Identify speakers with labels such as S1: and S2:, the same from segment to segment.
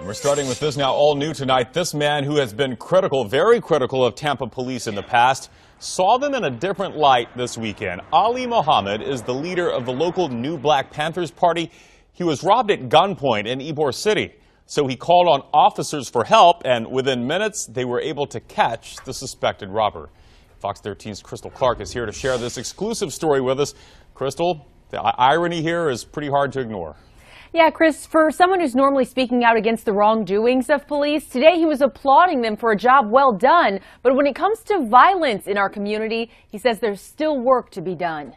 S1: We're starting with this now, all new tonight. This man who has been critical, very critical of Tampa police in the past, saw them in a different light this weekend. Ali Muhammad is the leader of the local New Black Panthers party. He was robbed at gunpoint in Ybor City. So he called on officers for help, and within minutes, they were able to catch the suspected robber. Fox 13's Crystal Clark is here to share this exclusive story with us. Crystal, the irony here is pretty hard to ignore.
S2: Yeah, Chris, for someone who's normally speaking out against the wrongdoings of police, today he was applauding them for a job well done. But when it comes to violence in our community, he says there's still work to be done.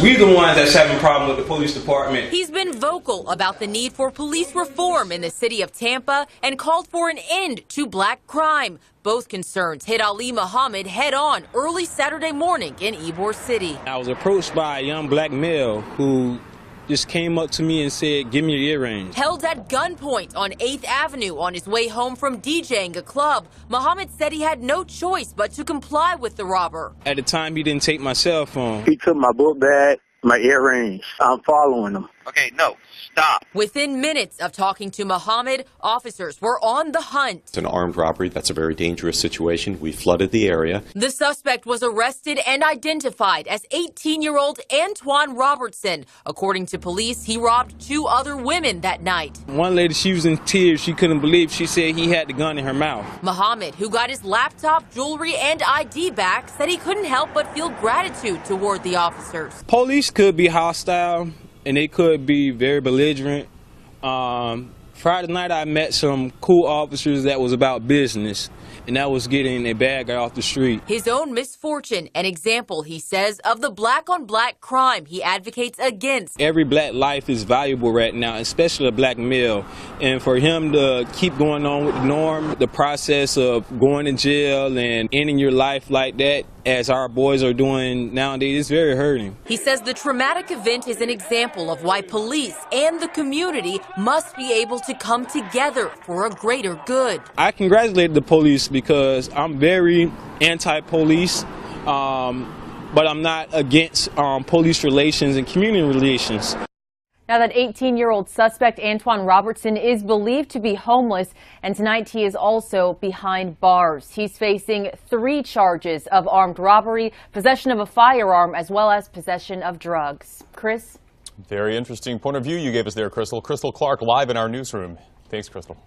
S3: We're the ones that's having a problem with the police department.
S4: He's been vocal about the need for police reform in the city of Tampa and called for an end to black crime. Both concerns hit Ali Muhammad head on early Saturday morning in Ybor City.
S3: I was approached by a young black male who just came up to me and said, "Give me your earrings."
S4: Held at gunpoint on 8th Avenue on his way home from DJing a club, Muhammad said he had no choice but to comply with the robber.
S3: At the time, he didn't take my cell phone.
S5: He took my book bag, my earrings. I'm following him.
S6: Okay, no, stop.
S4: Within minutes of talking to Muhammad, officers were on the hunt.
S7: It's an armed robbery. That's a very dangerous situation. We flooded the area.
S4: The suspect was arrested and identified as 18-year-old Antoine Robertson. According to police, he robbed 2 other women that night.
S3: One lady, she was in tears. She couldn't believe. She said he had the gun in her mouth.
S4: Muhammad, who got his laptop, jewelry, and ID back, said he couldn't help but feel gratitude toward the officers.
S3: Police could be hostile, and they could be very belligerent. Friday night, I met some cool officers that was about business, and that was getting a bad guy off the street.
S4: His own misfortune, an example, he says, of the black-on-black crime he advocates against.
S3: Every black life is valuable right now, especially a black male. And for him to keep going on with the norm, the process of going to jail and ending your life like that, as our boys are doing nowadays, is very hurting.
S4: He says the traumatic event is an example of why police and the community must be able to come together for a greater good.
S3: I congratulate the police because I'm very anti-police, but I'm not against police relations and community relations.
S2: Now, that 18-year-old suspect, Antoine Robertson, is believed to be homeless, and tonight he is also behind bars. He's facing 3 charges of armed robbery, possession of a firearm, as well as possession of drugs. Chris?
S1: Very interesting point of view you gave us there, Crystal. Crystal Clark live in our newsroom. Thanks, Crystal.